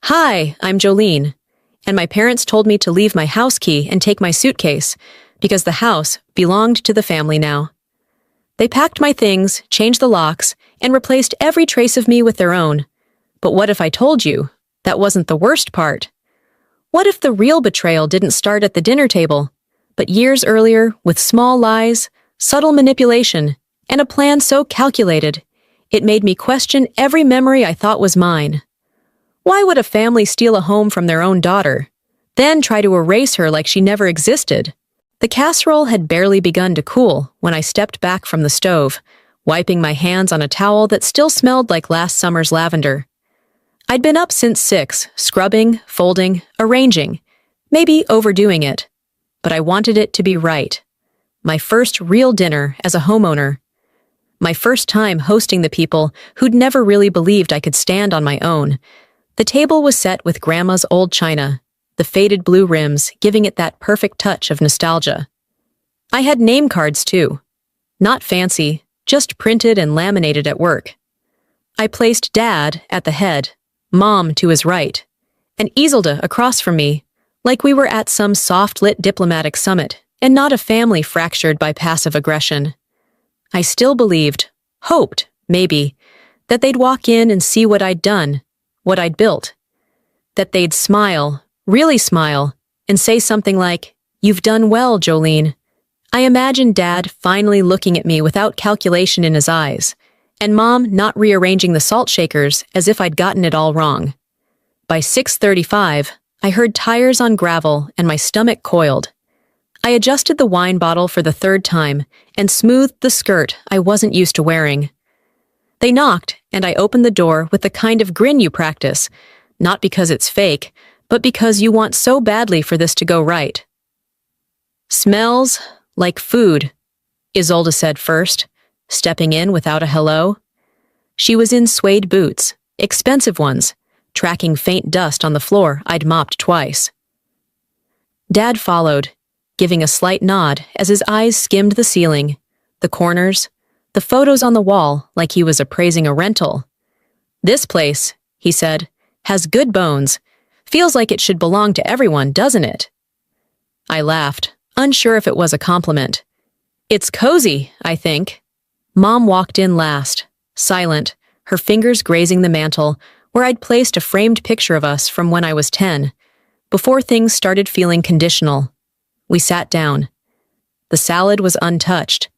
Hi, I'm Jolene, and my parents told me to leave my house key and take my suitcase because the house belonged to the family now. They packed my things, changed the locks, and replaced every trace of me with their own. But what if I told you that wasn't the worst part? What if the real betrayal didn't start at the dinner table, but years earlier with small lies, subtle manipulation, and a plan so calculated it made me question every memory I thought was mine? Why would a family steal a home from their own daughter, then try to erase her like she never existed? The casserole had barely begun to cool when I stepped back from the stove, wiping my hands on a towel that still smelled like last summer's lavender. I'd been up since 6, scrubbing, folding, arranging, maybe overdoing it. But I wanted it to be right. My first real dinner as a homeowner. My first time hosting the people who'd never really believed I could stand on my own. The table was set with Grandma's old china, the faded blue rims giving it that perfect touch of nostalgia. I had name cards too. Not fancy, just printed and laminated at work. I placed Dad at the head, Mom to his right, and Isolde across from me, like we were at some soft-lit diplomatic summit and not a family fractured by passive aggression. I still believed, hoped, maybe, that they'd walk in and see what I'd done, what I'd built. That they'd smile, really smile, and say something like, "You've done well, Jolene." I imagined Dad finally looking at me without calculation in his eyes, and Mom not rearranging the salt shakers as if I'd gotten it all wrong. By 6:35, I heard tires on gravel and my stomach coiled. I adjusted the wine bottle for the 3rd time and smoothed the skirt I wasn't used to wearing. They knocked, and I opened the door with the kind of grin you practice, not because it's fake, but because you want so badly for this to go right. "Smells like food," Isolde said first, stepping in without a hello. She was in suede boots, expensive ones, tracking faint dust on the floor I'd mopped twice. Dad followed, giving a slight nod as his eyes skimmed the ceiling, the corners, the photos on the wall like he was appraising a rental. "This place," he said, "has good bones. Feels like it should belong to everyone, doesn't it?" I laughed, unsure if it was a compliment. "It's cozy, I think." Mom walked in last, silent, her fingers grazing the mantel where I'd placed a framed picture of us from when I was 10, before things started feeling conditional. We sat down. The salad was untouched.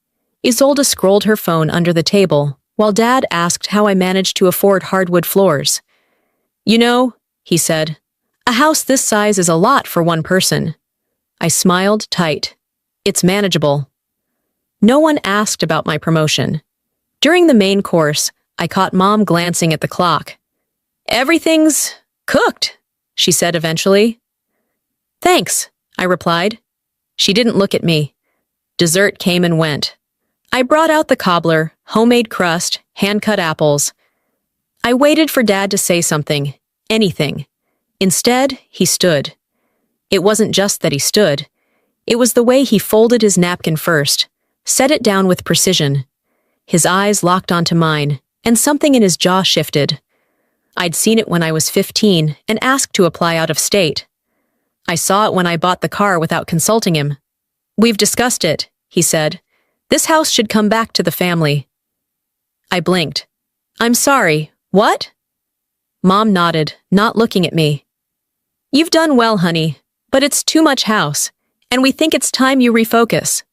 Isolde scrolled her phone under the table, while Dad asked how I managed to afford hardwood floors. "You know," he said, "a house this size is a lot for one person." I smiled tight. "It's manageable." No one asked about my promotion. During the main course, I caught Mom glancing at the clock. "Everything's cooked," she said eventually. "Thanks," I replied. She didn't look at me. Dessert came and went. I brought out the cobbler, homemade crust, hand-cut apples. I waited for Dad to say something, anything. Instead, he stood. It wasn't just that he stood. It was the way he folded his napkin first, set it down with precision. His eyes locked onto mine, and something in his jaw shifted. I'd seen it when I was 15 and asked to apply out of state. I saw it when I bought the car without consulting him. "We've discussed it," he said. "This house should come back to the family." I blinked. "I'm sorry, what?" Mom nodded, not looking at me. "You've done well, honey, but it's too much house, and we think it's time you refocus."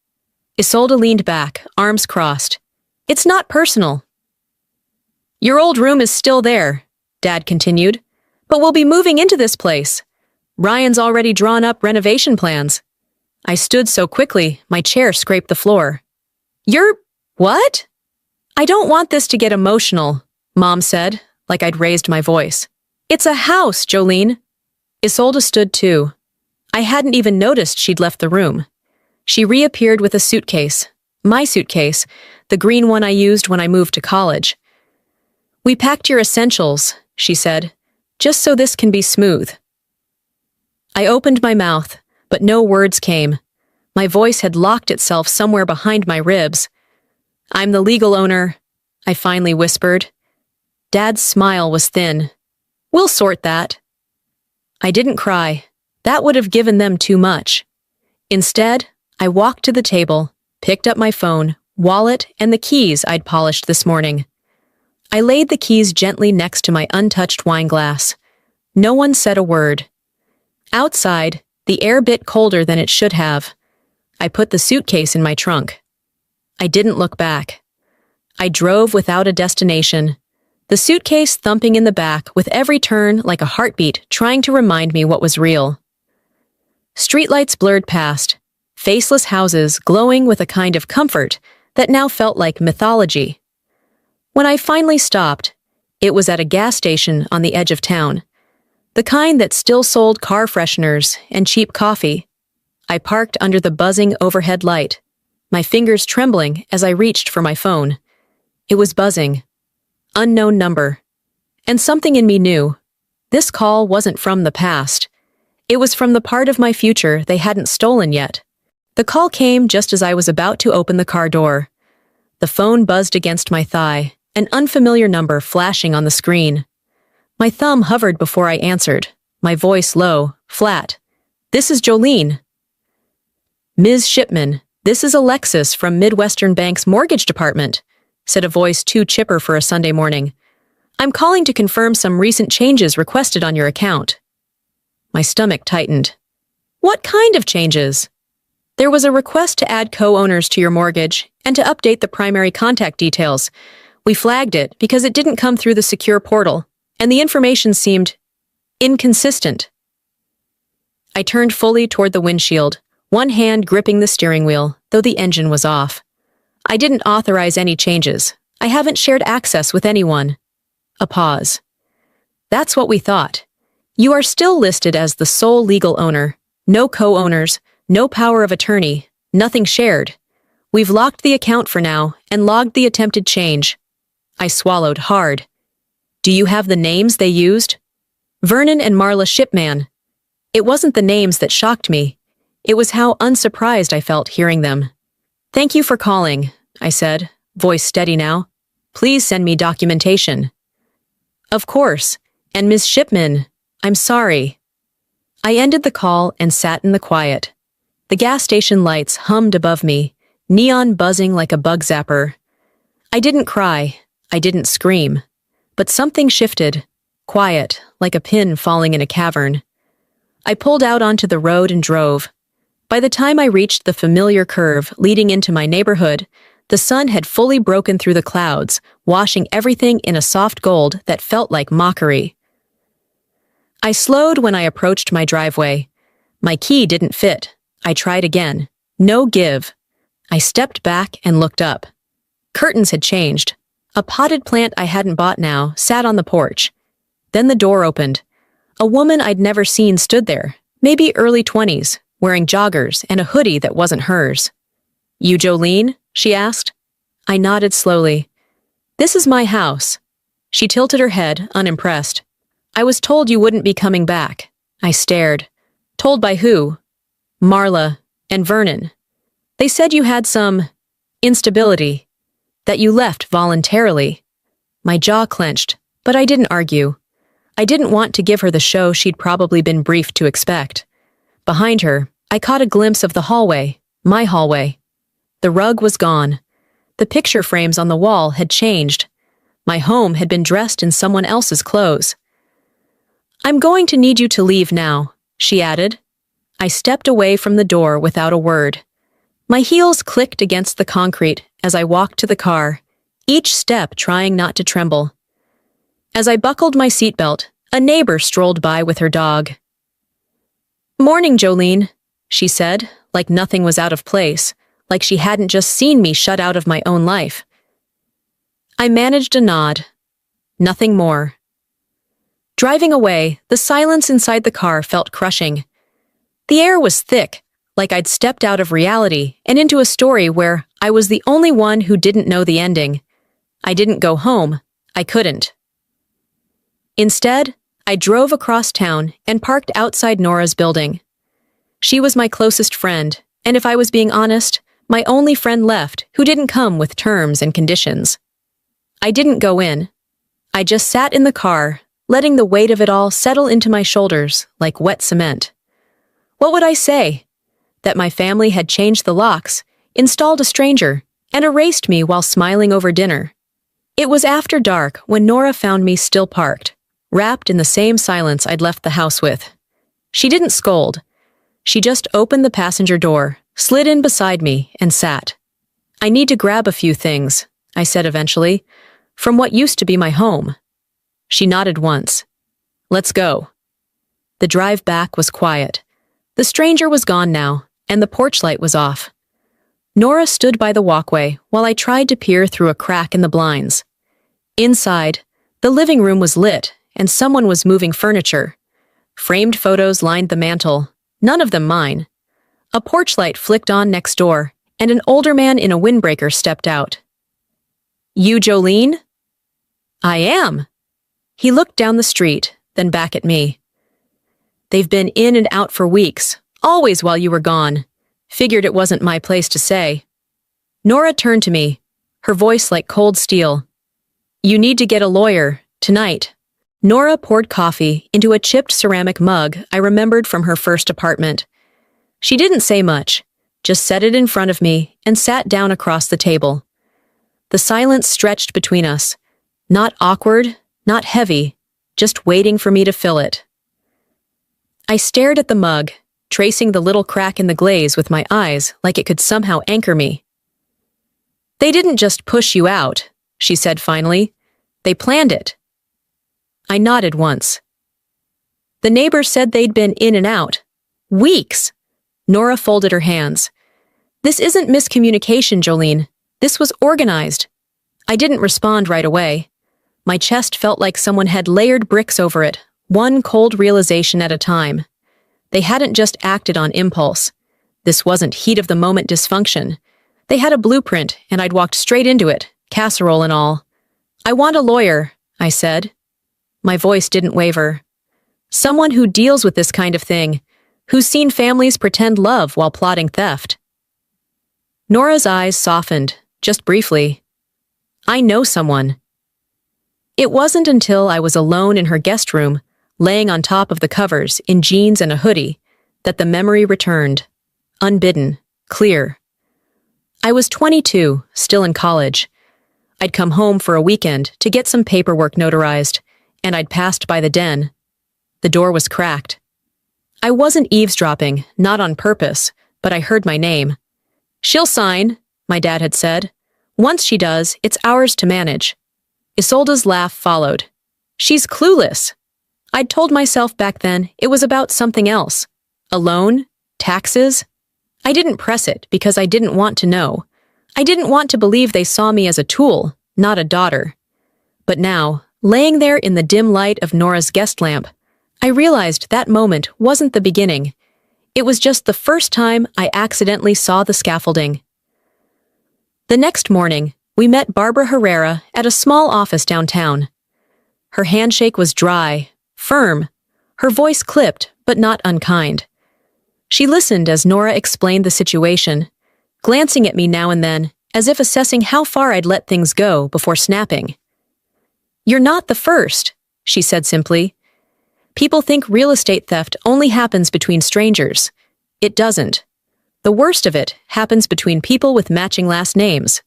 Isolde leaned back, arms crossed. "It's not personal." "Your old room is still there," Dad continued, "but we'll be moving into this place. Ryan's already drawn up renovation plans." I stood so quickly, my chair scraped the floor. "You're... what?" "I don't want this to get emotional," Mom said, like I'd raised my voice. "It's a house, Jolene." Isolde stood too. I hadn't even noticed she'd left the room. She reappeared with a suitcase, my suitcase, the green one I used when I moved to college. "We packed your essentials," she said, "just so this can be smooth." I opened my mouth, but no words came. My voice had locked itself somewhere behind my ribs. "I'm the legal owner," I finally whispered. Dad's smile was thin. "We'll sort that." I didn't cry. That would have given them too much. Instead, I walked to the table, picked up my phone, wallet, and the keys I'd polished this morning. I laid the keys gently next to my untouched wine glass. No one said a word. Outside, the air bit colder than it should have. I put the suitcase in my trunk. I didn't look back. I drove without a destination, the suitcase thumping in the back with every turn like a heartbeat trying to remind me what was real. Streetlights blurred past, faceless houses glowing with a kind of comfort that now felt like mythology. When I finally stopped, it was at a gas station on the edge of town, the kind that still sold car fresheners and cheap coffee. I parked under the buzzing overhead light, my fingers trembling as I reached for my phone. It was buzzing. Unknown number. And something in me knew. This call wasn't from the past. It was from the part of my future they hadn't stolen yet. The call came just as I was about to open the car door. The phone buzzed against my thigh, an unfamiliar number flashing on the screen. My thumb hovered before I answered, my voice low, flat. "This is Jolene." "Ms. Shipman, this is Alexis from Midwestern Bank's mortgage department," said a voice too chipper for a Sunday morning. "I'm calling to confirm some recent changes requested on your account." My stomach tightened. "What kind of changes?" "There was a request to add co-owners to your mortgage and to update the primary contact details. We flagged it because it didn't come through the secure portal, and the information seemed inconsistent." I turned fully toward the windshield, one hand gripping the steering wheel, though the engine was off. "I didn't authorize any changes. I haven't shared access with anyone." A pause. "That's what we thought. You are still listed as the sole legal owner. No co-owners, no power of attorney, nothing shared. We've locked the account for now and logged the attempted change." I swallowed hard. "Do you have the names they used?" "Vernon and Marla Shipman." It wasn't the names that shocked me. It was how unsurprised I felt hearing them. "Thank you for calling," I said, voice steady now. "Please send me documentation." "Of course. And Ms. Shipman, I'm sorry." I ended the call and sat in the quiet. The gas station lights hummed above me, neon buzzing like a bug zapper. I didn't cry. I didn't scream. But something shifted, quiet, like a pin falling in a cavern. I pulled out onto the road and drove. By the time I reached the familiar curve leading into my neighborhood, the sun had fully broken through the clouds, washing everything in a soft gold that felt like mockery. I slowed when I approached my driveway. My key didn't fit. I tried again. No give. I stepped back and looked up. Curtains had changed. A potted plant I hadn't bought now sat on the porch. Then the door opened. A woman I'd never seen stood there, maybe early 20s, wearing joggers and a hoodie that wasn't hers. "You Jolene?" she asked. I nodded slowly. "This is my house." She tilted her head, unimpressed. "I was told you wouldn't be coming back." I stared. "Told by who?" "Marla and Vernon. They said you had some instability, that you left voluntarily." My jaw clenched, but I didn't argue. I didn't want to give her the show she'd probably been briefed to expect. Behind her, I caught a glimpse of the hallway, my hallway. The rug was gone. The picture frames on the wall had changed. My home had been dressed in someone else's clothes. "I'm going to need you to leave now," she added. I stepped away from the door without a word. My heels clicked against the concrete as I walked to the car, each step trying not to tremble. As I buckled my seatbelt, a neighbor strolled by with her dog. "Morning, Jolene," she said, like nothing was out of place, like she hadn't just seen me shut out of my own life. I managed a nod. Nothing more. Driving away, the silence inside the car felt crushing. The air was thick, like I'd stepped out of reality and into a story where I was the only one who didn't know the ending. I didn't go home. I couldn't. Instead, I drove across town and parked outside Nora's building. She was my closest friend, and if I was being honest, my only friend left who didn't come with terms and conditions. I didn't go in. I just sat in the car, letting the weight of it all settle into my shoulders like wet cement. What would I say? That my family had changed the locks, installed a stranger, and erased me while smiling over dinner. It was after dark when Nora found me still parked, wrapped in the same silence I'd left the house with. She didn't scold. She just opened the passenger door, slid in beside me, and sat. "I need to grab a few things," I said eventually, "from what used to be my home." She nodded once. "Let's go." The drive back was quiet. The stranger was gone now, and the porch light was off. Nora stood by the walkway while I tried to peer through a crack in the blinds. Inside, the living room was lit, and someone was moving furniture. Framed photos lined the mantel, none of them mine. A porch light flicked on next door, and an older man in a windbreaker stepped out. "You Jolene?" "I am." He looked down the street, then back at me. "They've been in and out for weeks, always while you were gone. Figured it wasn't my place to say." Nora turned to me, her voice like cold steel. "You need to get a lawyer, tonight." Nora poured coffee into a chipped ceramic mug I remembered from her first apartment. She didn't say much, just set it in front of me and sat down across the table. The silence stretched between us, not awkward, not heavy, just waiting for me to fill it. I stared at the mug, tracing the little crack in the glaze with my eyes like it could somehow anchor me. "They didn't just push you out," she said finally. "They planned it." I nodded once. "The neighbors said they'd been in and out. Weeks." Nora folded her hands. "This isn't miscommunication, Jolene. This was organized." I didn't respond right away. My chest felt like someone had layered bricks over it, one cold realization at a time. They hadn't just acted on impulse. This wasn't heat-of-the-moment dysfunction. They had a blueprint, and I'd walked straight into it, casserole and all. "I want a lawyer," I said. My voice didn't waver. "Someone who deals with this kind of thing, who's seen families pretend love while plotting theft." Nora's eyes softened, just briefly. "I know someone." It wasn't until I was alone in her guest room, laying on top of the covers in jeans and a hoodie, that the memory returned, unbidden, clear. I was 22, still in college. I'd come home for a weekend to get some paperwork notarized, and I'd passed by the den. The door was cracked. I wasn't eavesdropping, not on purpose, but I heard my name. "She'll sign," my dad had said. "Once she does, it's ours to manage." Isolde's laugh followed. "She's clueless." I'd told myself back then it was about something else. A loan? Taxes? I didn't press it because I didn't want to know. I didn't want to believe they saw me as a tool, not a daughter. But now, laying there in the dim light of Nora's guest lamp, I realized that moment wasn't the beginning. It was just the first time I accidentally saw the scaffolding. The next morning, we met Barbara Herrera at a small office downtown. Her handshake was dry, firm, her voice clipped but not unkind. She listened as Nora explained the situation, glancing at me now and then as if assessing how far I'd let things go before snapping. "You're not the first," she said simply. "People think real estate theft only happens between strangers. It doesn't. The worst of it happens between people with matching last names."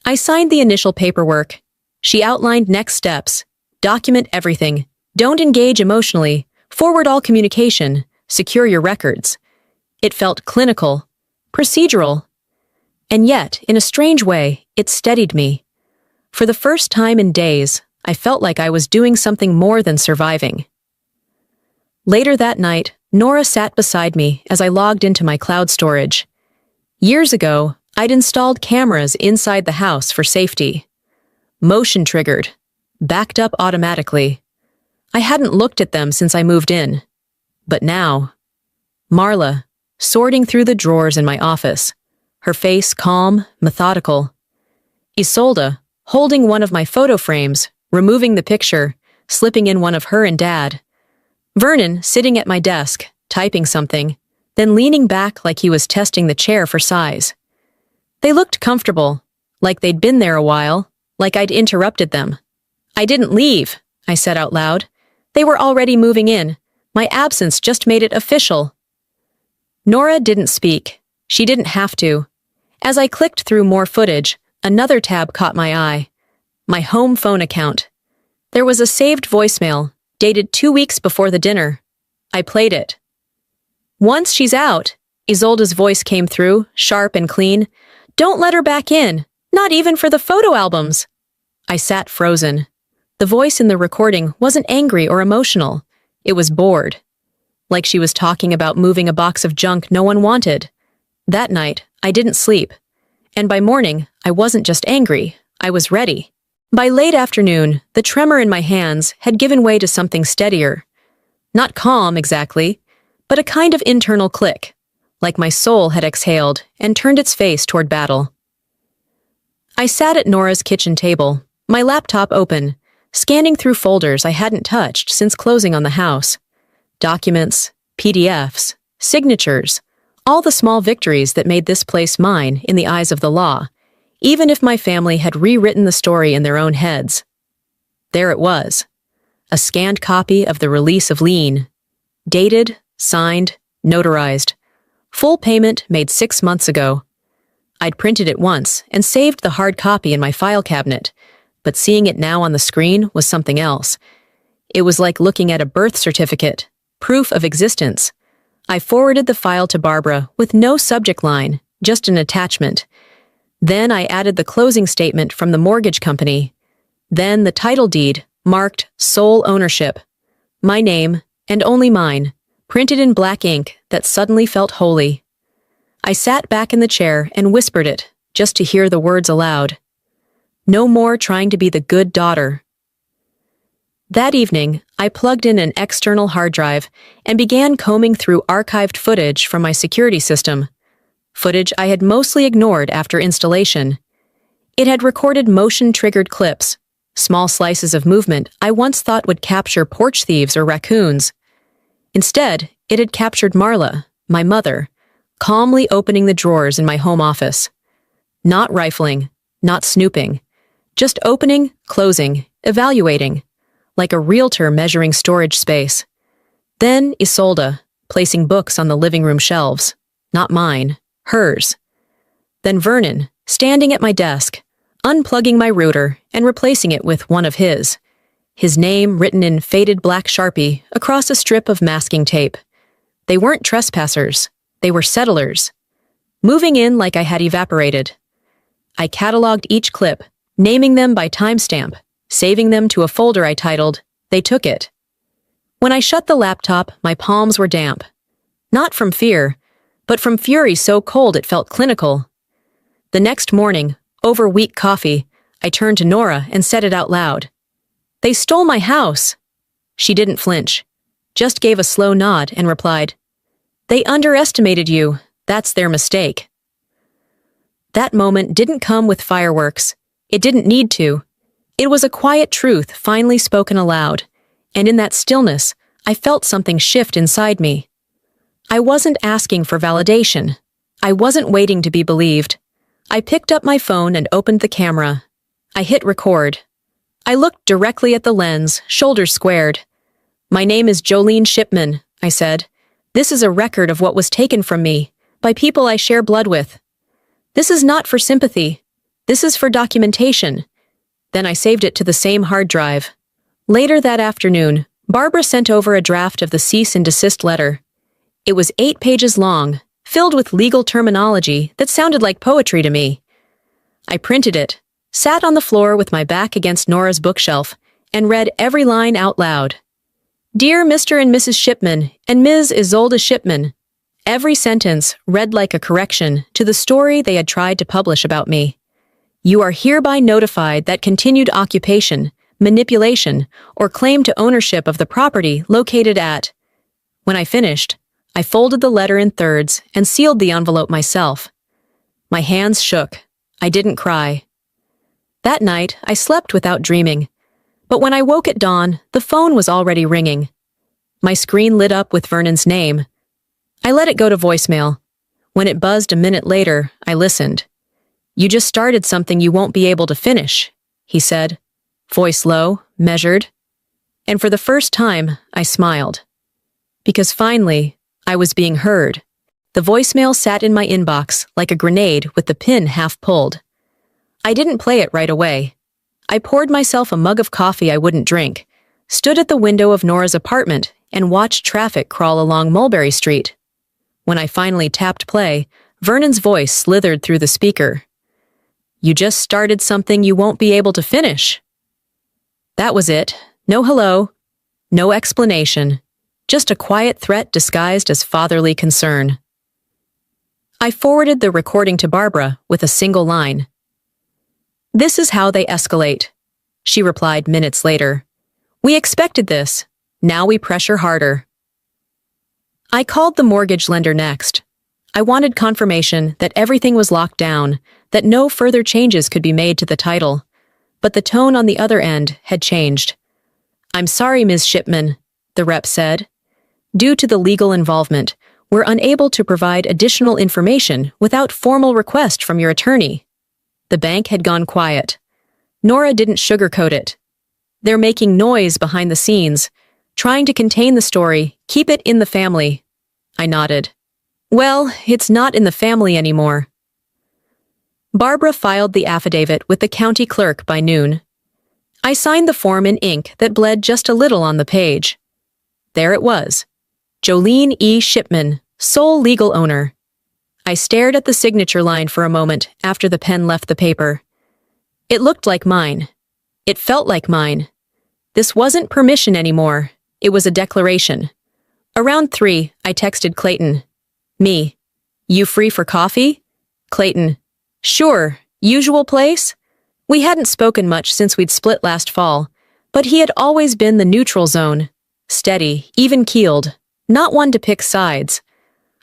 I signed the initial paperwork. She outlined next steps. Document everything. Don't engage emotionally. Forward all communication. Secure your records. It felt clinical, procedural. And yet, in a strange way, it steadied me. For the first time in days, I felt like I was doing something more than surviving. Later that night, Nora sat beside me as I logged into my cloud storage. Years ago, I'd installed cameras inside the house for safety. Motion-triggered, backed up automatically. I hadn't looked at them since I moved in. But now, Marla, sorting through the drawers in my office, her face calm, methodical. Isolde, holding one of my photo frames, removing the picture, slipping in one of her and Dad. Vernon sitting at my desk, typing something, then leaning back like he was testing the chair for size. They looked comfortable, like they'd been there a while, like I'd interrupted them. "I didn't leave," I said out loud. They were already moving in. My absence just made it official. Nora didn't speak. She didn't have to. As I clicked through more footage, another tab caught my eye. My home phone account. There was a saved voicemail, dated 2 weeks before the dinner. I played it. "Once she's out," Isolde's voice came through, sharp and clean. "Don't let her back in, not even for the photo albums." I sat frozen. The voice in the recording wasn't angry or emotional. It was bored. Like she was talking about moving a box of junk no one wanted. That night, I didn't sleep. And by morning, I wasn't just angry, I was ready. By late afternoon, the tremor in my hands had given way to something steadier. Not calm, exactly, but a kind of internal click, like my soul had exhaled and turned its face toward battle. I sat at Nora's kitchen table, my laptop open, scanning through folders I hadn't touched since closing on the house. Documents, PDFs, signatures, all the small victories that made this place mine in the eyes of the law, even if my family had rewritten the story in their own heads. There it was, a scanned copy of the release of lien, dated, signed, notarized, full payment made 6 months ago. I'd printed it once and saved the hard copy in my file cabinet, but seeing it now on the screen was something else. It was like looking at a birth certificate, proof of existence. I forwarded the file to Barbara with no subject line, just an attachment. Then I added the closing statement from the mortgage company. Then the title deed, marked sole ownership. My name, and only mine, printed in black ink that suddenly felt holy. I sat back in the chair and whispered it, just to hear the words aloud. No more trying to be the good daughter. That evening, I plugged in an external hard drive and began combing through archived footage from my security system. Footage I had mostly ignored after installation. It had recorded motion-triggered clips, small slices of movement I once thought would capture porch thieves or raccoons. Instead, it had captured Marla, my mother, calmly opening the drawers in my home office. Not rifling, not snooping, just opening, closing, evaluating, like a realtor measuring storage space. Then Isolde, placing books on the living room shelves. Not mine, hers. Then Vernon, standing at my desk, unplugging my router and replacing it with one of his name written in faded black Sharpie across a strip of masking tape. They weren't trespassers, they were settlers. Moving in like I had evaporated. I cataloged each clip, naming them by timestamp, saving them to a folder I titled, They Took It. When I shut the laptop, my palms were damp. Not from fear, but from fury so cold it felt clinical. The next morning, over weak coffee, I turned to Nora and said it out loud. "They stole my house." She didn't flinch, just gave a slow nod and replied, "They underestimated you. That's their mistake." That moment didn't come with fireworks. It didn't need to. It was a quiet truth finally spoken aloud, and in that stillness, I felt something shift inside me. I wasn't asking for validation. I wasn't waiting to be believed. I picked up my phone and opened the camera. I hit record. I looked directly at the lens, shoulders squared. "My name is Jolene Shipman," I said. "This is a record of what was taken from me, by people I share blood with. This is not for sympathy. This is for documentation." Then I saved it to the same hard drive. Later that afternoon, Barbara sent over a draft of the cease and desist letter. It was 8 pages long, filled with legal terminology that sounded like poetry to me. I printed it, sat on the floor with my back against Nora's bookshelf, and read every line out loud. "Dear Mr. and Mrs. Shipman and Ms. Isolde Shipman," every sentence read like a correction to the story they had tried to publish about me. "You are hereby notified that continued occupation, manipulation, or claim to ownership of the property located at..." When I finished, I folded the letter in thirds and sealed the envelope myself. My hands shook. I didn't cry. That night, I slept without dreaming. But when I woke at dawn, the phone was already ringing. My screen lit up with Vernon's name. I let it go to voicemail. When it buzzed a minute later, I listened. "You just started something you won't be able to finish," he said. Voice low, measured. And for the first time, I smiled. Because finally, I was being heard. The voicemail sat in my inbox like a grenade with the pin half pulled. I didn't play it right away. I poured myself a mug of coffee I wouldn't drink, stood at the window of Nora's apartment, and watched traffic crawl along Mulberry Street. When I finally tapped play, Vernon's voice slithered through the speaker. "You just started something you won't be able to finish." That was it. No hello. No explanation. Just a quiet threat disguised as fatherly concern. I forwarded the recording to Barbara with a single line. "This is how they escalate," she replied minutes later. "We expected this. Now we pressure harder." I called the mortgage lender next. I wanted confirmation that everything was locked down, that no further changes could be made to the title. But the tone on the other end had changed. "I'm sorry, Ms. Shipman," the rep said. "Due to the legal involvement, we're unable to provide additional information without formal request from your attorney." The bank had gone quiet. Nora didn't sugarcoat it. "They're making noise behind the scenes, trying to contain the story, keep it in the family." I nodded. "Well, it's not in the family anymore." Barbara filed the affidavit with the county clerk by noon. I signed the form in ink that bled just a little on the page. There it was. Jolene E. Shipman, sole legal owner. I stared at the signature line for a moment after the pen left the paper. It looked like mine. It felt like mine. This wasn't permission anymore. It was a declaration. Around 3, I texted Clayton. Me. "You free for coffee?" Clayton. "Sure. Usual place?" We hadn't spoken much since we'd split last fall, but he had always been the neutral zone. Steady, even-keeled, not one to pick sides.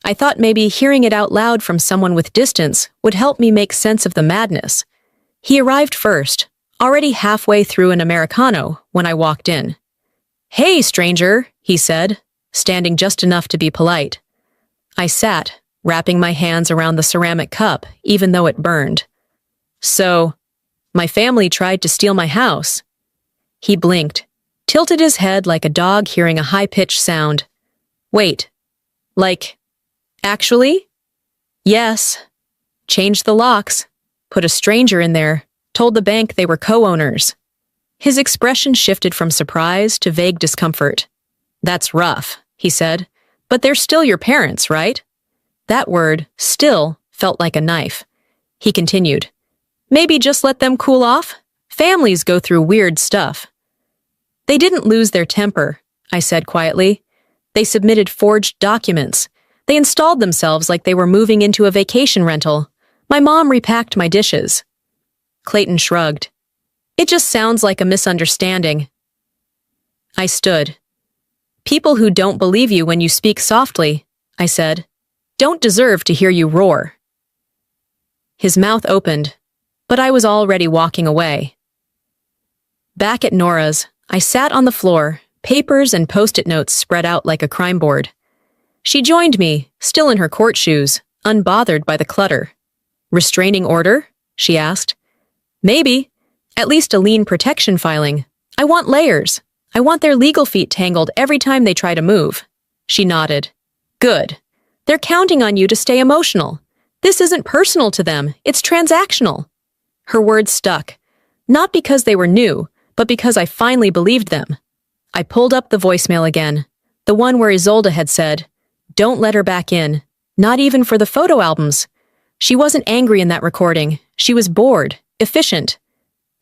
I thought maybe hearing it out loud from someone with distance would help me make sense of the madness. He arrived first, already halfway through an Americano when I walked in. "Hey, stranger," he said, standing just enough to be polite. I sat, wrapping my hands around the ceramic cup, even though it burned. "So, my family tried to steal my house." He blinked, tilted his head like a dog hearing a high-pitched sound. "Wait, like, actually?" "Yes. Changed the locks, put a stranger in there, told the bank they were co-owners." His expression shifted from surprise to vague discomfort. "That's rough," he said, "but they're still your parents, right?" That word, still, felt like a knife. He continued, "Maybe just let them cool off? Families go through weird stuff." "They didn't lose their temper," I said quietly. "They submitted forged documents. They installed themselves like they were moving into a vacation rental. My mom repacked my dishes." Clayton shrugged. "It just sounds like a misunderstanding." I stood. "People who don't believe you when you speak softly," I said, "don't deserve to hear you roar." His mouth opened, but I was already walking away. Back at Nora's, I sat on the floor, papers and post-it notes spread out like a crime board. She joined me, still in her court shoes, unbothered by the clutter. "Restraining order?" she asked. "Maybe. At least a lien protection filing. I want layers. I want their legal feet tangled every time they try to move." She nodded. "Good. They're counting on you to stay emotional. This isn't personal to them, it's transactional." Her words stuck, not because they were new, but because I finally believed them. I pulled up the voicemail again, the one where Isolde had said, "Don't let her back in, not even for the photo albums." She wasn't angry in that recording. She was bored, efficient.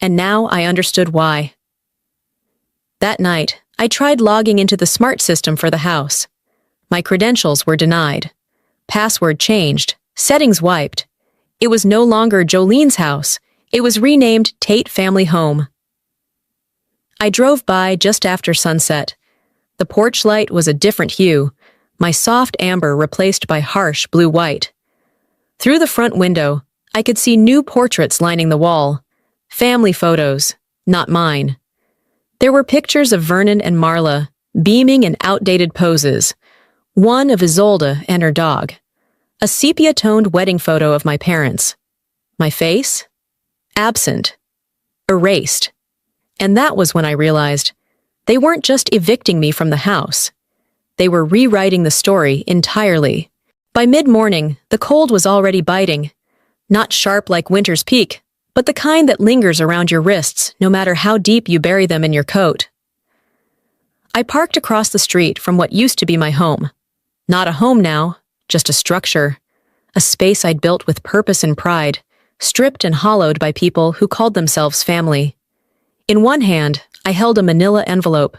And now I understood why. That night, I tried logging into the smart system for the house. My credentials were denied. Password changed, settings wiped. It was no longer Jolene's house. It was renamed Tate Family Home. I drove by just after sunset. The porch light was a different hue, my soft amber replaced by harsh blue-white. Through the front window, I could see new portraits lining the wall. Family photos, not mine. There were pictures of Vernon and Marla, beaming in outdated poses. One of Isolde and her dog. A sepia-toned wedding photo of my parents. My face? Absent. Erased. And that was when I realized They weren't just evicting me from the house. They were rewriting the story entirely. By mid-morning, the cold was already biting. Not sharp like winter's peak, but the kind that lingers around your wrists no matter how deep you bury them in your coat. I parked across the street from what used to be my home. Not a home now, just a structure. A space I'd built with purpose and pride, stripped and hollowed by people who called themselves family. In one hand, I held a manila envelope.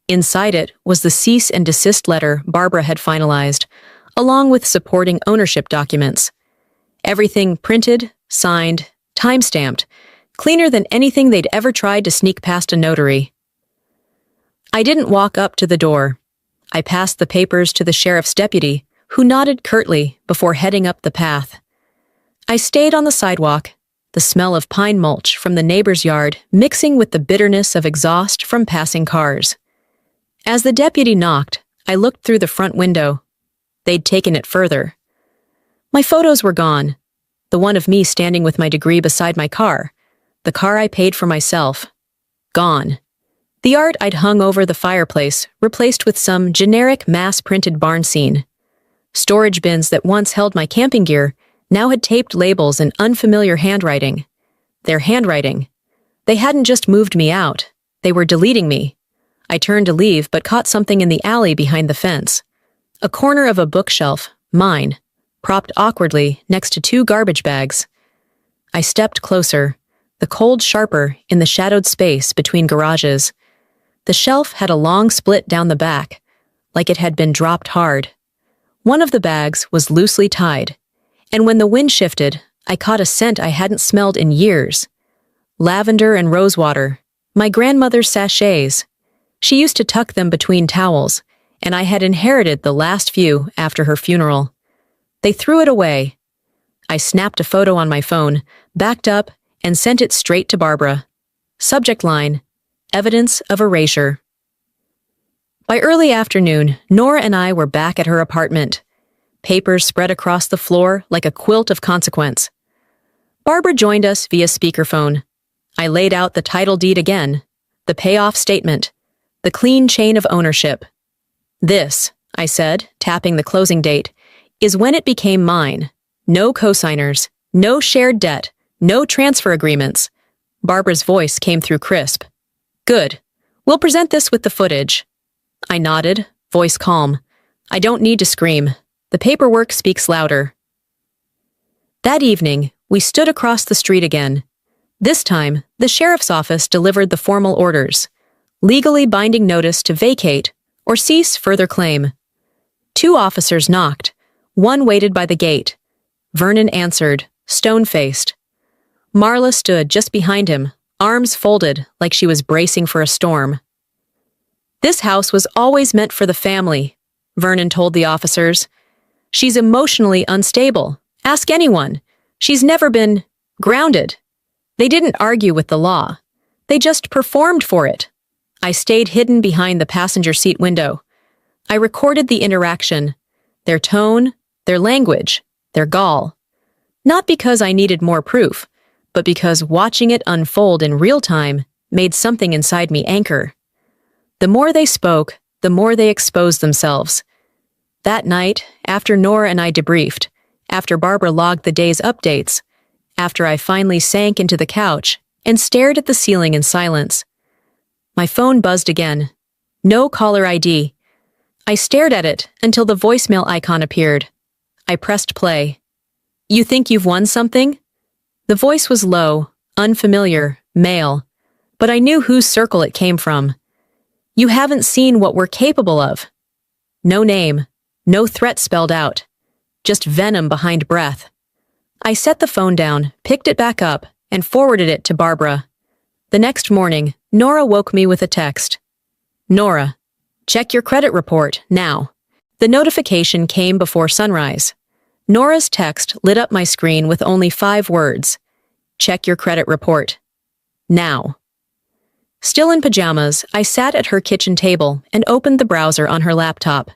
Inside it was the cease and desist letter Barbara had finalized, along with supporting ownership documents. Everything printed, signed, time-stamped, cleaner than anything they'd ever tried to sneak past a notary. I didn't walk up to the door. I passed the papers to the sheriff's deputy, who nodded curtly before heading up the path. I stayed on the sidewalk, the smell of pine mulch from the neighbor's yard mixing with the bitterness of exhaust from passing cars. As the deputy knocked, I looked through the front window. They'd taken it further. My photos were gone. The one of me standing with my degree beside my car, the car I paid for myself. Gone. The art I'd hung over the fireplace replaced with some generic mass-printed barn scene. Storage bins that once held my camping gear now had taped labels in unfamiliar handwriting. Their handwriting. They hadn't just moved me out. They were deleting me. I turned to leave but caught something in the alley behind the fence. A corner of a bookshelf, mine, propped awkwardly next to two garbage bags. I stepped closer, the cold sharper in the shadowed space between garages. The shelf had a long split down the back, like it had been dropped hard. One of the bags was loosely tied, and when the wind shifted, I caught a scent I hadn't smelled in years. Lavender and rosewater, my grandmother's sachets. She used to tuck them between towels, and I had inherited the last few after her funeral. They threw it away. I snapped a photo on my phone, backed up, and sent it straight to Barbara. Subject line, evidence of erasure. By early afternoon, Nora and I were back at her apartment. Papers spread across the floor like a quilt of consequence. Barbara joined us via speakerphone. I laid out the title deed again, the payoff statement, the clean chain of ownership. This, I said, tapping the closing date, is when it became mine. No cosigners, no shared debt, no transfer agreements. Barbara's voice came through crisp. Good. We'll present this with the footage. I nodded, voice calm. I don't need to scream. The paperwork speaks louder. That evening, we stood across the street again. This time, the sheriff's office delivered the formal orders, legally binding notice to vacate or cease further claim. Two officers knocked. One waited by the gate. Vernon answered, stone-faced. Marla stood just behind him, arms folded like she was bracing for a storm. This house was always meant for the family, Vernon told the officers. She's emotionally unstable. Ask anyone. She's never been grounded. They didn't argue with the law. They just performed for it. I stayed hidden behind the passenger seat window. I recorded the interaction, their tone, their language, their gall. Not because I needed more proof, but because watching it unfold in real time made something inside me anchor. The more they spoke, the more they exposed themselves. That night, after Nora and I debriefed, after Barbara logged the day's updates, after I finally sank into the couch and stared at the ceiling in silence, my phone buzzed again. No caller ID. I stared at it until the voicemail icon appeared. I pressed play. You think you've won something? The voice was low, unfamiliar, male, but I knew whose circle it came from. You haven't seen what we're capable of. No name, no threat spelled out, just venom behind breath. I set the phone down, picked it back up, and forwarded it to Barbara. The next morning, Nora woke me with a text. Nora, check your credit report, now. The notification came before sunrise. Nora's text lit up my screen with only 5 words. Check your credit report. Now. Still in pajamas, I sat at her kitchen table and opened the browser on her laptop.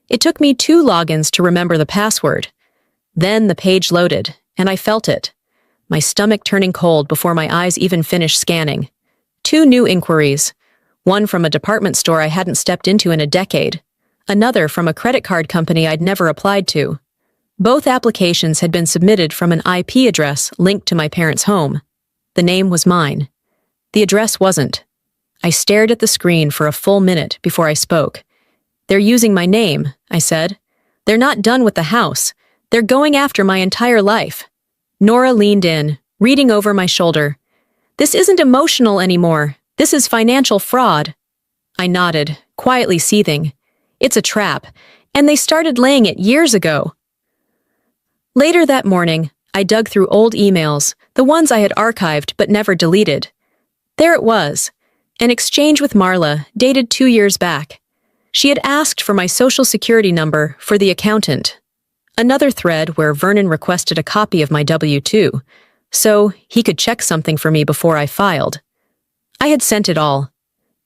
It took me 2 logins to remember the password. Then the page loaded, and I felt it. My stomach turning cold before my eyes even finished scanning. 2 new inquiries. One from a department store I hadn't stepped into in a decade, another from a credit card company I'd never applied to. Both applications had been submitted from an IP address linked to my parents' home. The name was mine. The address wasn't. I stared at the screen for a full minute before I spoke. "They're using my name," I said. "They're not done with the house. They're going after my entire life." Nora leaned in, reading over my shoulder. "This isn't emotional anymore. This is financial fraud." I nodded, quietly seething. "It's a trap, and they started laying it years ago." Later that morning, I dug through old emails, the ones I had archived but never deleted. There it was, an exchange with Marla, dated 2 years back. She had asked for my social security number for the accountant. Another thread where Vernon requested a copy of my W-2, so he could check something for me before I filed. I had sent it all,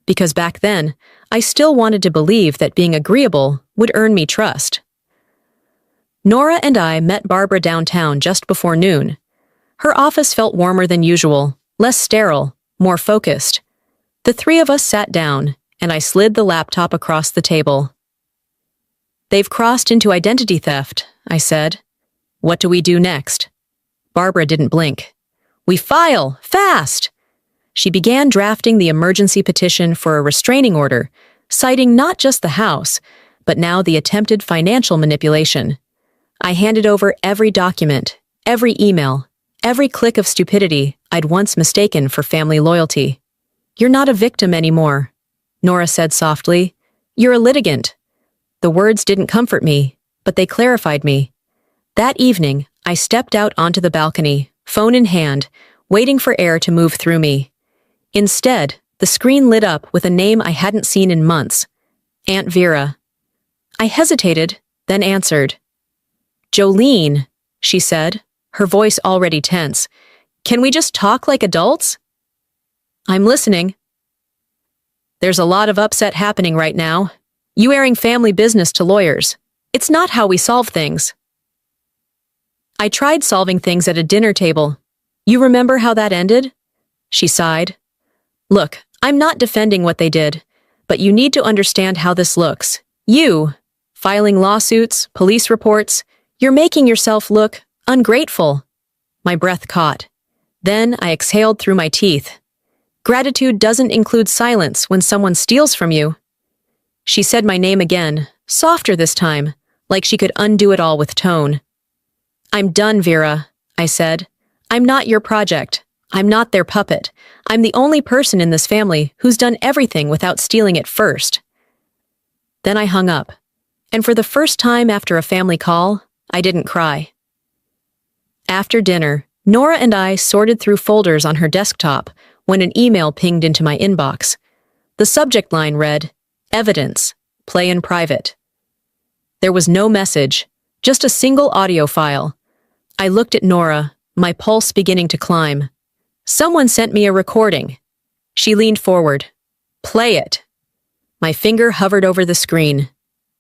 because back then, I still wanted to believe that being agreeable would earn me trust. Nora and I met Barbara downtown just before noon. Her office felt warmer than usual, less sterile, more focused. The three of us sat down, and I slid the laptop across the table. "They've crossed into identity theft," I said. "What do we do next?" Barbara didn't blink. "We file! Fast!" She began drafting the emergency petition for a restraining order, citing not just the house, but now the attempted financial manipulation. I handed over every document, every email, every click of stupidity I'd once mistaken for family loyalty. "You're not a victim anymore," Nora said softly. "You're a litigant." The words didn't comfort me, but they clarified me. That evening, I stepped out onto the balcony, phone in hand, waiting for air to move through me. Instead, the screen lit up with a name I hadn't seen in months. Aunt Vera. I hesitated, then answered. "Jolene," she said, her voice already tense. "Can we just talk like adults?" "I'm listening." "There's a lot of upset happening right now. You airing family business to lawyers. It's not how we solve things." "I tried solving things at a dinner table. You remember how that ended?" She sighed. "Look, I'm not defending what they did, but you need to understand how this looks. You, filing lawsuits, police reports, you're making yourself look ungrateful." My breath caught. Then I exhaled through my teeth. "Gratitude doesn't include silence when someone steals from you." She said my name again, softer this time, like she could undo it all with tone. "I'm done, Vera," I said. "I'm not your project. I'm not their puppet. I'm the only person in this family who's done everything without stealing it first." Then I hung up, and for the first time after a family call, I didn't cry. After dinner, Nora and I sorted through folders on her desktop when an email pinged into my inbox. The subject line read, "Evidence, play in private." There was no message, just a single audio file. I looked at Nora, my pulse beginning to climb. "Someone sent me a recording." She leaned forward. "Play it." My finger hovered over the screen.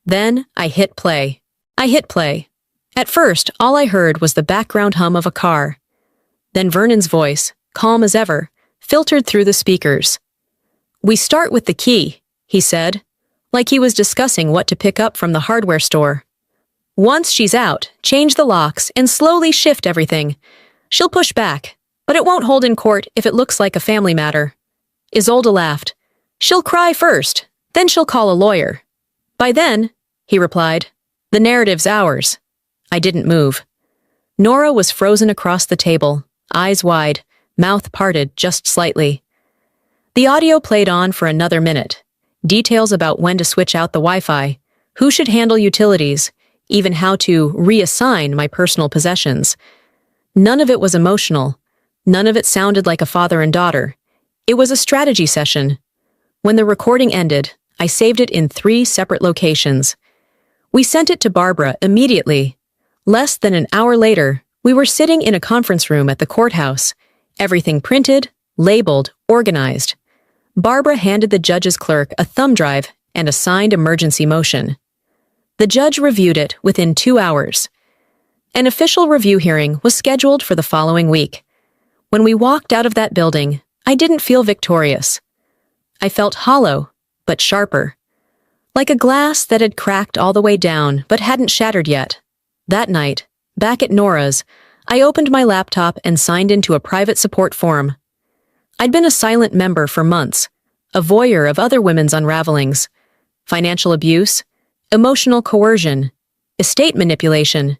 Then I hit play. At first, all I heard was the background hum of a car. Then Vernon's voice, calm as ever, filtered through the speakers. "We start with the key," he said, like he was discussing what to pick up from the hardware store. "Once she's out, change the locks and slowly shift everything. She'll push back, but it won't hold in court if it looks like a family matter." Isolde laughed. "She'll cry first, then she'll call a lawyer." "By then," he replied, "the narrative's ours." I didn't move. Nora was frozen across the table, eyes wide, mouth parted just slightly. The audio played on for another minute. Details about when to switch out the Wi-Fi, who should handle utilities, even how to reassign my personal possessions. None of it was emotional. None of it sounded like a father and daughter. It was a strategy session. When the recording ended, I saved it in 3 separate locations. We sent it to Barbara immediately. Less than an hour later, we were sitting in a conference room at the courthouse, everything printed, labeled, organized. Barbara handed the judge's clerk a thumb drive and a signed emergency motion. The judge reviewed it within 2 hours. An official review hearing was scheduled for the following week. When we walked out of that building, I didn't feel victorious. I felt hollow, but sharper. Like a glass that had cracked all the way down but hadn't shattered yet. That night, back at Nora's, I opened my laptop and signed into a private support forum. I'd been a silent member for months, a voyeur of other women's unravelings, financial abuse, emotional coercion, estate manipulation.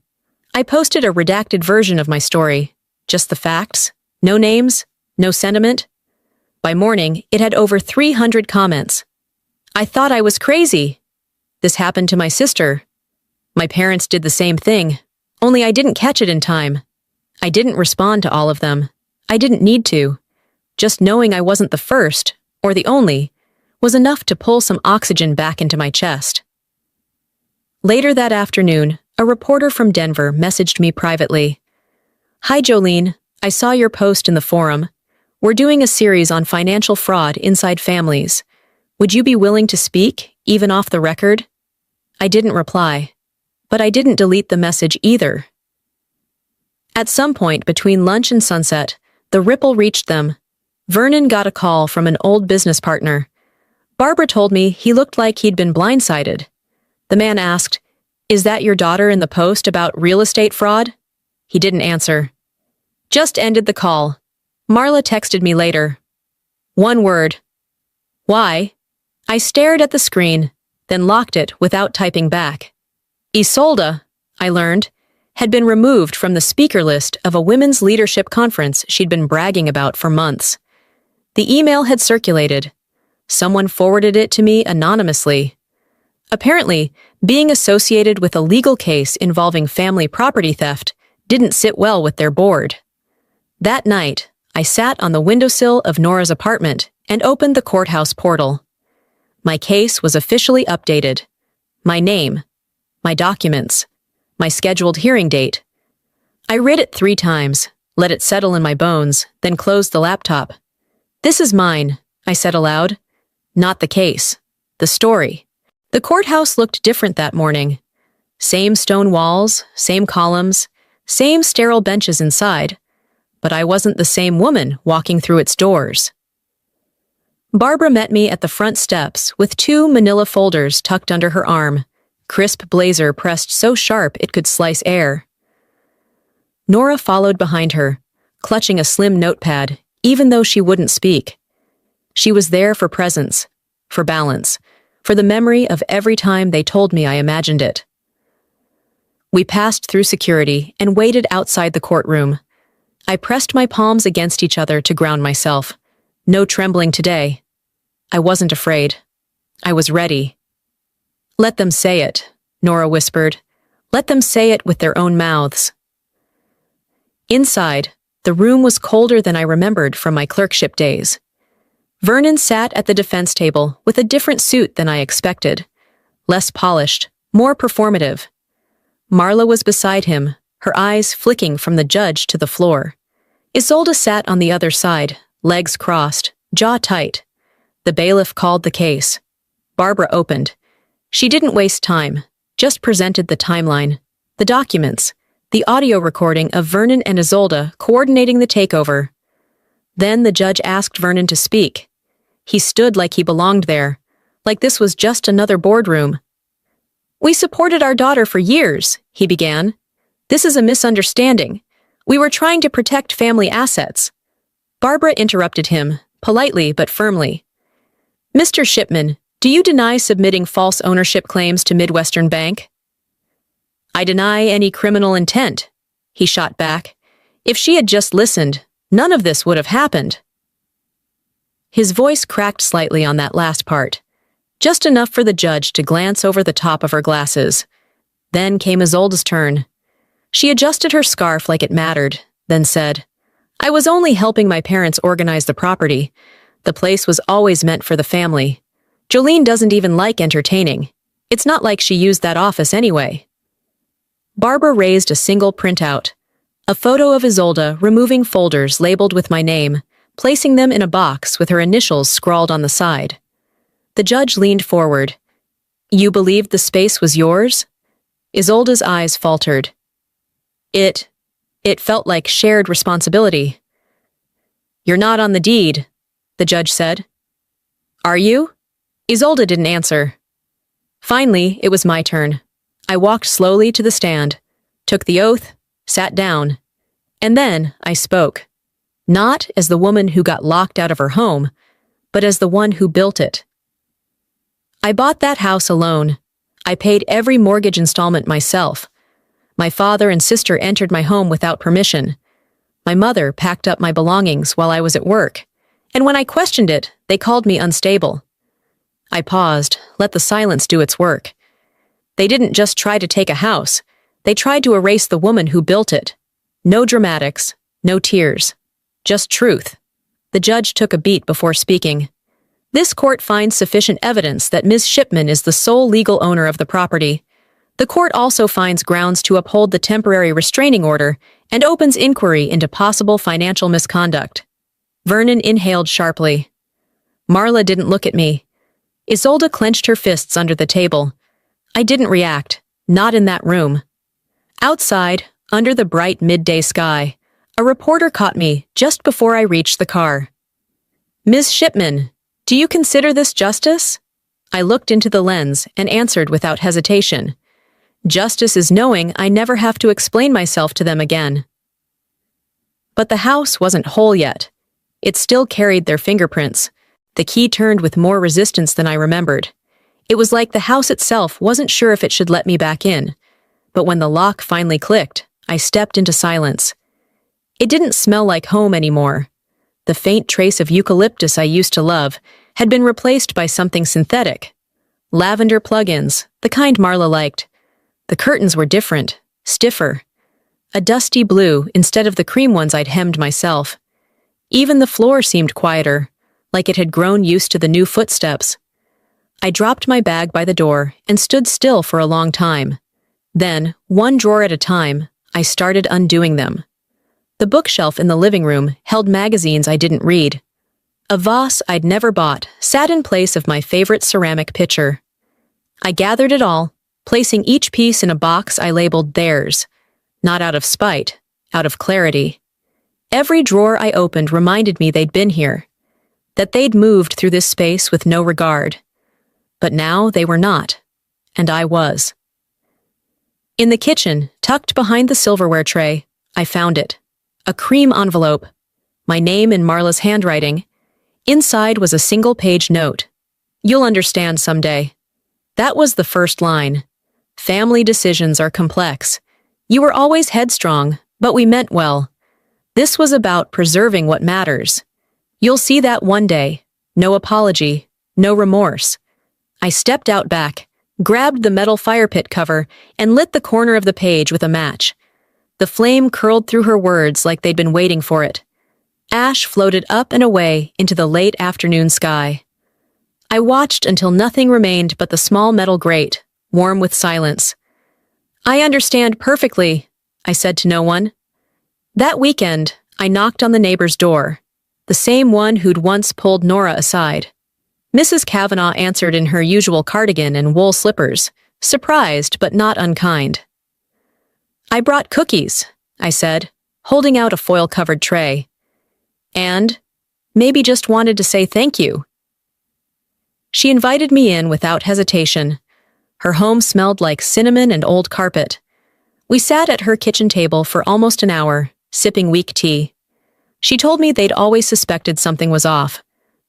I posted a redacted version of my story, just the facts, no names, no sentiment. By morning, it had over 300 comments. I thought I was crazy. This happened to my sister. My parents did the same thing, only I didn't catch it in time. I didn't respond to all of them. I didn't need to. Just knowing I wasn't the first, or the only, was enough to pull some oxygen back into my chest. Later that afternoon, a reporter from Denver messaged me privately. "Hi Jolene, I saw your post in the forum. We're doing a series on financial fraud inside families. Would you be willing to speak, even off the record?" I didn't reply, but I didn't delete the message either. At some point between lunch and sunset, the ripple reached them. Vernon got a call from an old business partner. Barbara told me he looked like he'd been blindsided. The man asked, "Is that your daughter in the post about real estate fraud?" He didn't answer. Just ended the call. Marla texted me later. One word. Why? I stared at the screen, then locked it without typing back. Isolde, I learned, had been removed from the speaker list of a women's leadership conference she'd been bragging about for months. The email had circulated. Someone forwarded it to me anonymously. Apparently, being associated with a legal case involving family property theft didn't sit well with their board. That night, I sat on the windowsill of Nora's apartment and opened the courthouse portal. My case was officially updated. My name, my documents, my scheduled hearing date. I read it 3 times, let it settle in my bones, then closed the laptop. "This is mine," I said aloud. Not the case. The story. The courthouse looked different that morning. Same stone walls, same columns, same sterile benches inside. But I wasn't the same woman walking through its doors. Barbara met me at the front steps with 2 manila folders tucked under her arm, crisp blazer pressed so sharp it could slice air. Nora followed behind her, clutching a slim notepad, even though she wouldn't speak. She was there for presence, for balance, for the memory of every time they told me I imagined it. We passed through security and waited outside the courtroom. I pressed my palms against each other to ground myself. No trembling today. I wasn't afraid. I was ready. "Let them say it," Nora whispered. "Let them say it with their own mouths." Inside, the room was colder than I remembered from my clerkship days. Vernon sat at the defense table with a different suit than I expected. Less polished, more performative. Marla was beside him, her eyes flicking from the judge to the floor. Isolde sat on the other side, legs crossed, jaw tight. The bailiff called the case. Barbara opened. She didn't waste time, just presented the timeline, the documents, the audio recording of Vernon and Isolde coordinating the takeover. Then the judge asked Vernon to speak. He stood like he belonged there, like this was just another boardroom. "We supported our daughter for years," he began. "This is a misunderstanding. We were trying to protect family assets." Barbara interrupted him, politely but firmly. "Mr. Shipman, do you deny submitting false ownership claims to Midwestern Bank?" "I deny any criminal intent," he shot back. If she had just listened, none of this would have happened. His voice cracked slightly on that last part, just enough for the judge to glance over the top of her glasses. Then came Isolde's turn. She adjusted her scarf like it mattered, then said, "I was only helping my parents organize the property. The place was always meant for the family. Jolene doesn't even like entertaining. It's not like she used that office anyway." Barbara raised a single printout, a photo of Isolde removing folders labeled with my name, placing them in a box with her initials scrawled on the side. The judge leaned forward. "You believed the space was yours?" Isolde's eyes faltered. It felt like shared responsibility." "You're not on the deed," the judge said. Are you? Isolde didn't answer. Finally, it was my turn. I walked slowly to the stand, took the oath, sat down, and then I spoke. Not as the woman who got locked out of her home, but as the one who built it. I bought that house alone. I paid every mortgage installment myself. My father and sister entered my home without permission. My mother packed up my belongings while I was at work, and when I questioned it, they called me unstable. I paused, let the silence do its work. They didn't just try to take a house, they tried to erase the woman who built it. No dramatics, no tears, just truth. The judge took a beat before speaking. This court finds sufficient evidence that Ms. Shipman is the sole legal owner of the property. The court also finds grounds to uphold the temporary restraining order and opens inquiry into possible financial misconduct. Vernon inhaled sharply. Marla didn't look at me. Isolde clenched her fists under the table. I didn't react, not in that room. Outside, under the bright midday sky, a reporter caught me just before I reached the car. Ms. Shipman, do you consider this justice? I looked into the lens and answered without hesitation. Justice is knowing I never have to explain myself to them again. But the house wasn't whole yet. It still carried their fingerprints. The key turned with more resistance than I remembered. It was like the house itself wasn't sure if it should let me back in. But when the lock finally clicked, I stepped into silence. It didn't smell like home anymore. The faint trace of eucalyptus I used to love had been replaced by something synthetic. Lavender plug-ins, the kind Marla liked. The curtains were different, stiffer. A dusty blue instead of the cream ones I'd hemmed myself. Even the floor seemed quieter, like it had grown used to the new footsteps. I dropped my bag by the door and stood still for a long time. Then, one drawer at a time, I started undoing them. The bookshelf in the living room held magazines I didn't read. A vase I'd never bought sat in place of my favorite ceramic pitcher. I gathered it all, placing each piece in a box I labeled theirs, not out of spite, out of clarity. Every drawer I opened reminded me they'd been here, that they'd moved through this space with no regard. But now they were not, and I was. In the kitchen, tucked behind the silverware tray, I found it. A cream envelope, my name in Marla's handwriting. Inside was a single-page note. You'll understand someday. That was the first line. Family decisions are complex. You were always headstrong, but we meant well. This was about preserving what matters. You'll see that one day. No apology, no remorse. I stepped out back, grabbed the metal fire pit cover, and lit the corner of the page with a match. The flame curled through her words like they'd been waiting for it. Ash floated up and away into the late afternoon sky. I watched until nothing remained but the small metal grate, warm with silence. I understand perfectly, I said to no one. That weekend, I knocked on the neighbor's door, the same one who'd once pulled Nora aside. Mrs. Kavanaugh answered in her usual cardigan and wool slippers, surprised but not unkind. I brought cookies, I said, holding out a foil-covered tray. And maybe just wanted to say thank you. She invited me in without hesitation. Her home smelled like cinnamon and old carpet. We sat at her kitchen table for almost an hour, sipping weak tea. She told me they'd always suspected something was off,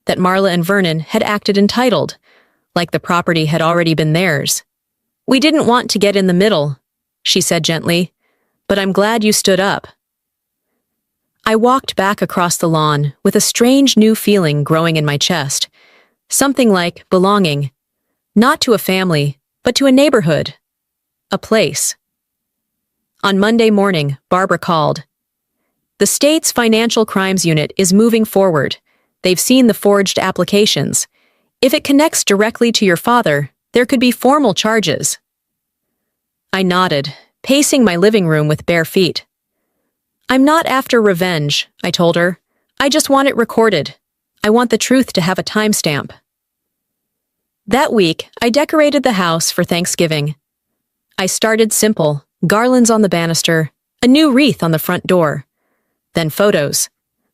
that Marla and Vernon had acted entitled, like the property had already been theirs. We didn't want to get in the middle, she said gently, but I'm glad you stood up. I walked back across the lawn with a strange new feeling growing in my chest, something like belonging, not to a family, but to a neighborhood, a place. On Monday morning, Barbara called. The state's financial crimes unit is moving forward. They've seen the forged applications. If it connects directly to your father, there could be formal charges. I nodded, pacing my living room with bare feet. I'm not after revenge, I told her. I just want it recorded. I want the truth to have a timestamp. That week, I decorated the house for Thanksgiving. I started simple, garlands on the banister, a new wreath on the front door. Then photos,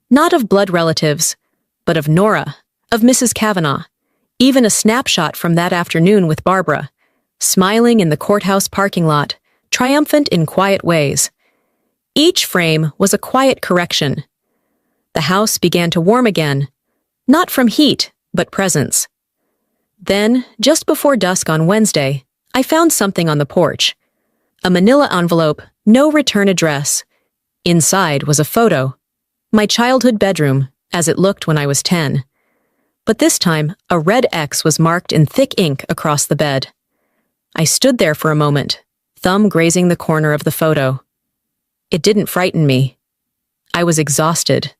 not of blood relatives, but of Nora, of Mrs. Kavanaugh, Even a snapshot from that afternoon with Barbara, smiling in the courthouse parking lot, triumphant in quiet ways. Each frame was a quiet correction. The house began to warm again, not from heat, but presence. Then, just before dusk on Wednesday, I found something on the porch. A manila envelope, no return address. Inside was a photo. My childhood bedroom, as it looked when I was 10. But this time, a red X was marked in thick ink across the bed. I stood there for a moment, thumb grazing the corner of the photo. It didn't frighten me. I was exhausted.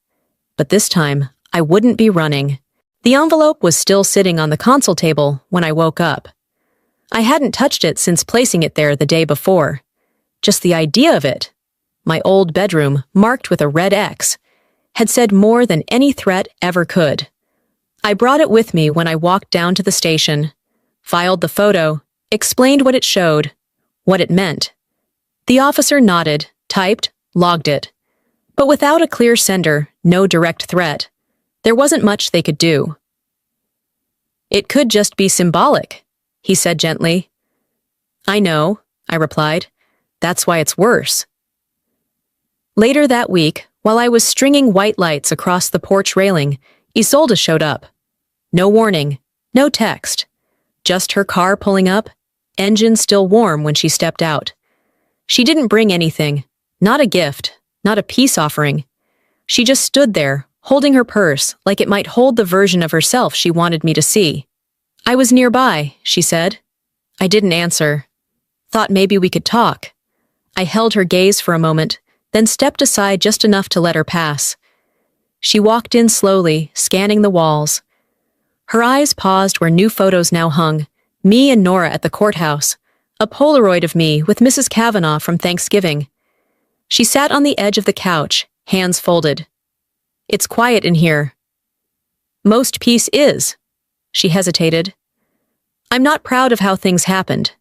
But this time, I wouldn't be running. The envelope was still sitting on the console table when I woke up. I hadn't touched it since placing it there the day before. Just the idea of it, my old bedroom marked with a red X, had said more than any threat ever could. I brought it with me when I walked down to the station, filed the photo, explained what it showed, what it meant. The officer nodded, typed, logged it. But without a clear sender, no direct threat, there wasn't much they could do. "It could just be symbolic," he said gently. "I know," I replied. "That's why it's worse." Later that week, while I was stringing white lights across the porch railing, Isolde showed up. No warning, no text. Just her car pulling up, engine still warm when she stepped out. She didn't bring anything, not a gift, not a peace offering. She just stood there, holding her purse like it might hold the version of herself she wanted me to see. "I was nearby," she said. I didn't answer. Thought maybe we could talk. I held her gaze for a moment, then stepped aside just enough to let her pass. She walked in slowly, scanning the walls. Her eyes paused where new photos now hung, me and Nora at the courthouse, a Polaroid of me with Mrs. Kavanaugh from Thanksgiving. She sat on the edge of the couch, hands folded. "It's quiet in here." "Most peace is." She hesitated. "I'm not proud of how things happened.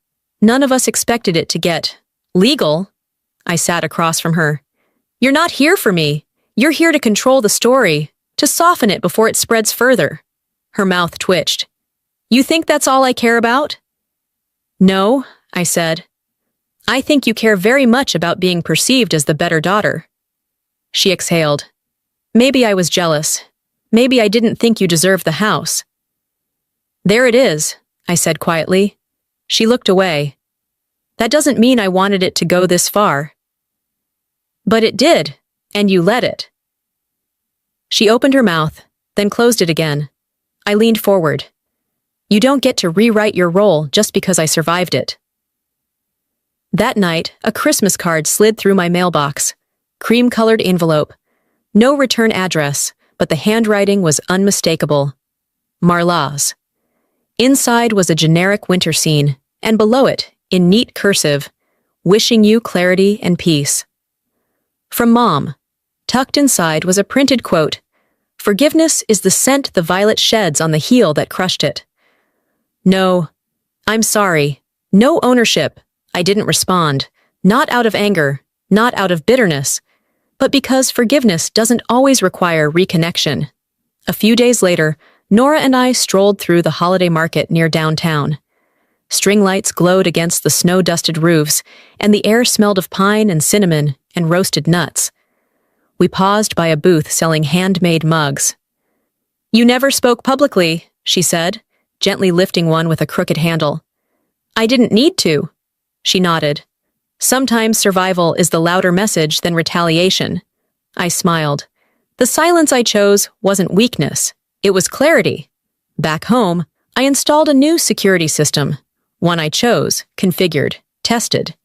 None of us expected it to get legal." I sat across from her. "You're not here for me. You're here to control the story, to soften it before it spreads further." Her mouth twitched. "You think that's all I care about?" "No," I said. "I think you care very much about being perceived as the better daughter." She exhaled. "Maybe I was jealous. Maybe I didn't think you deserved the house." "There it is," I said quietly. She looked away. "That doesn't mean I wanted it to go this far." "But it did, and you let it." She opened her mouth, then closed it again. I leaned forward. "You don't get to rewrite your role just because I survived it." That night, a Christmas card slid through my mailbox. Cream-colored envelope. No return address, but the handwriting was unmistakable. Marla's. Inside was a generic winter scene, and below it, in neat cursive, "Wishing you clarity and peace." From Mom. Tucked inside was a printed quote, "Forgiveness is the scent the violet sheds on the heel that crushed it." "No, I'm sorry. No ownership." I didn't respond, not out of anger, not out of bitterness, but because forgiveness doesn't always require reconnection. A few days later, Nora and I strolled through the holiday market near downtown. String lights glowed against the snow-dusted roofs, and the air smelled of pine and cinnamon and roasted nuts. We paused by a booth selling handmade mugs. "You never spoke publicly," she said, gently lifting one with a crooked handle. "I didn't need to." She nodded. "Sometimes survival is the louder message than retaliation." I smiled. The silence I chose wasn't weakness. It was clarity. Back home, I installed a new security system. One I chose, configured, tested.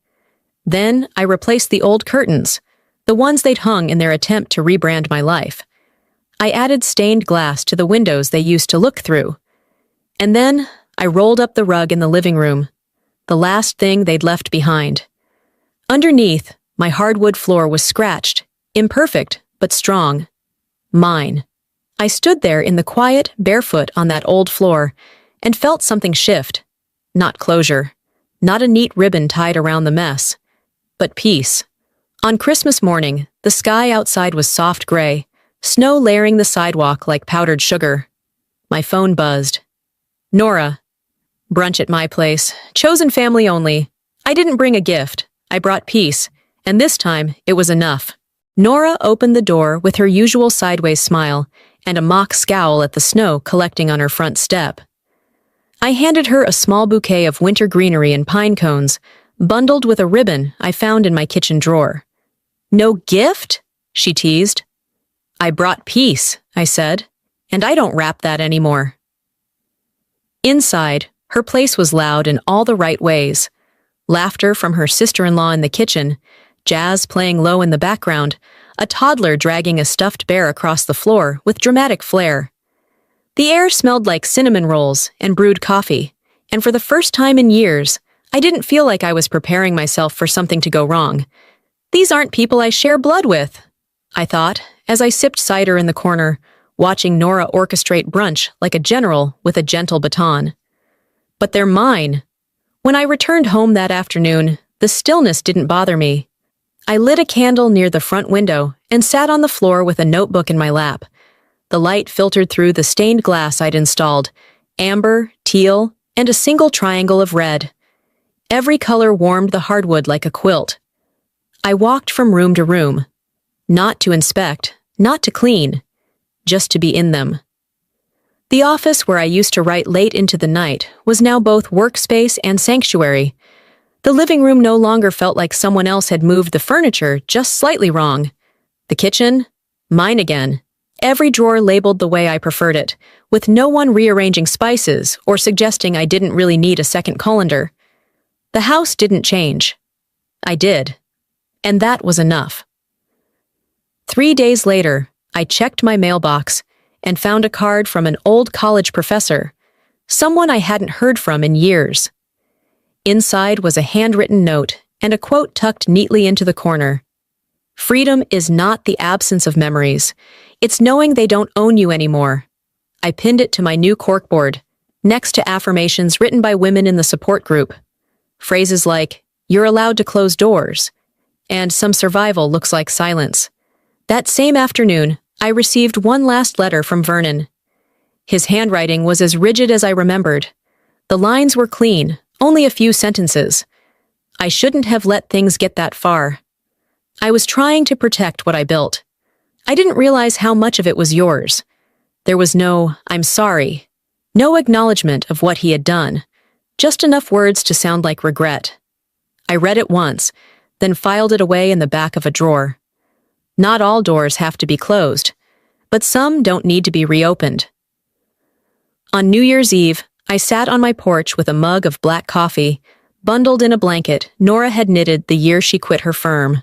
Then I replaced the old curtains, the ones they'd hung in their attempt to rebrand my life. I added stained glass to the windows they used to look through. And then I rolled up the rug in the living room, the last thing they'd left behind. Underneath, my hardwood floor was scratched, imperfect, but strong. Mine. I stood there in the quiet, barefoot on that old floor, and felt something shift. Not closure. Not a neat ribbon tied around the mess. But peace. On Christmas morning, the sky outside was soft gray, snow layering the sidewalk like powdered sugar. My phone buzzed. Nora. Brunch at my place. Chosen family only. I didn't bring a gift. I brought peace. And this time, it was enough. Nora opened the door with her usual sideways smile and a mock scowl at the snow collecting on her front step. I handed her a small bouquet of winter greenery and pine cones, bundled with a ribbon I found in my kitchen drawer. "No gift?" she teased. "I brought peace," I said, "and I don't wrap that anymore." Inside, her place was loud in all the right ways. Laughter from her sister-in-law in the kitchen, jazz playing low in the background, a toddler dragging a stuffed bear across the floor with dramatic flair. The air smelled like cinnamon rolls and brewed coffee, and for the first time in years, I didn't feel like I was preparing myself for something to go wrong. These aren't people I share blood with, I thought, as I sipped cider in the corner, watching Nora orchestrate brunch like a general with a gentle baton. But they're mine. When I returned home that afternoon, the stillness didn't bother me. I lit a candle near the front window and sat on the floor with a notebook in my lap. The light filtered through the stained glass I'd installed, amber, teal, and a single triangle of red. Every color warmed the hardwood like a quilt. I walked from room to room, not to inspect, not to clean, just to be in them. The office where I used to write late into the night was now both workspace and sanctuary. The living room no longer felt like someone else had moved the furniture just slightly wrong. The kitchen? Mine again. Every drawer labeled the way I preferred it, with no one rearranging spices or suggesting I didn't really need a second colander. The house didn't change. I did. And that was enough. 3 days later, I checked my mailbox and found a card from an old college professor, someone I hadn't heard from in years. Inside was a handwritten note and a quote tucked neatly into the corner. "Freedom is not the absence of memories. It's knowing they don't own you anymore." I pinned it to my new corkboard, next to affirmations written by women in the support group. Phrases like, "You're allowed to close doors," and "Some survival looks like silence." That same afternoon, I received one last letter from Vernon. His handwriting was as rigid as I remembered. The lines were clean, only a few sentences. I shouldn't have let things get that far. I was trying to protect what I built. I didn't realize how much of it was yours. There was no "I'm sorry," no acknowledgement of what he had done, just enough words to sound like regret. I read it once, then filed it away in the back of a drawer. Not all doors have to be closed, but some don't need to be reopened. On New Year's Eve, I sat on my porch with a mug of black coffee, bundled in a blanket Nora had knitted the year she quit her firm.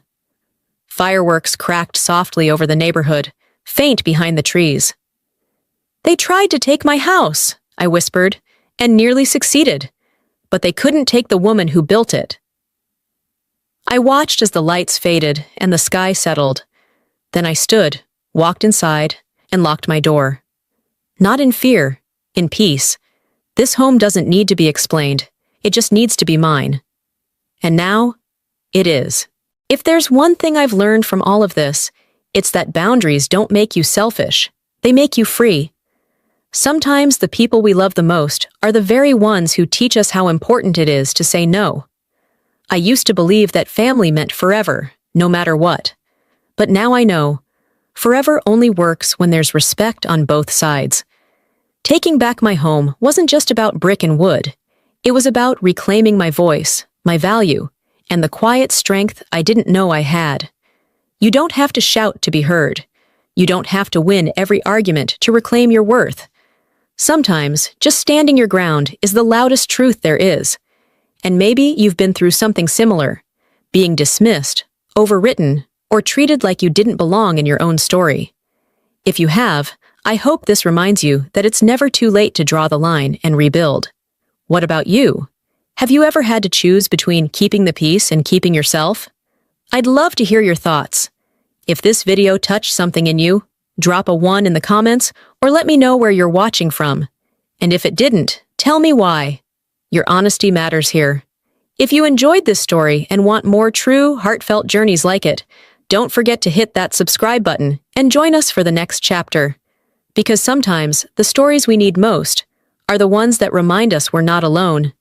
Fireworks cracked softly over the neighborhood, faint behind the trees. "They tried to take my house," I whispered, "and nearly succeeded. But they couldn't take the woman who built it." I watched as the lights faded and the sky settled. Then I stood, walked inside, and locked my door. Not in fear, in peace. This home doesn't need to be explained. It just needs to be mine. And now, it is. If there's one thing I've learned from all of this, it's that boundaries don't make you selfish. They make you free. Sometimes the people we love the most are the very ones who teach us how important it is to say no. I used to believe that family meant forever, no matter what. But now I know, forever only works when there's respect on both sides. Taking back my home wasn't just about brick and wood. It was about reclaiming my voice, my value, and the quiet strength I didn't know I had. You don't have to shout to be heard. You don't have to win every argument to reclaim your worth. Sometimes, just standing your ground is the loudest truth there is. And maybe you've been through something similar, being dismissed, overwritten, or treated like you didn't belong in your own story. If you have, I hope this reminds you that it's never too late to draw the line and rebuild. What about you? Have you ever had to choose between keeping the peace and keeping yourself? I'd love to hear your thoughts. If this video touched something in you, drop a 1 in the comments or let me know where you're watching from. And if it didn't, tell me why. Your honesty matters here. If you enjoyed this story and want more true, heartfelt journeys like it, don't forget to hit that subscribe button and join us for the next chapter. Because sometimes the stories we need most are the ones that remind us we're not alone.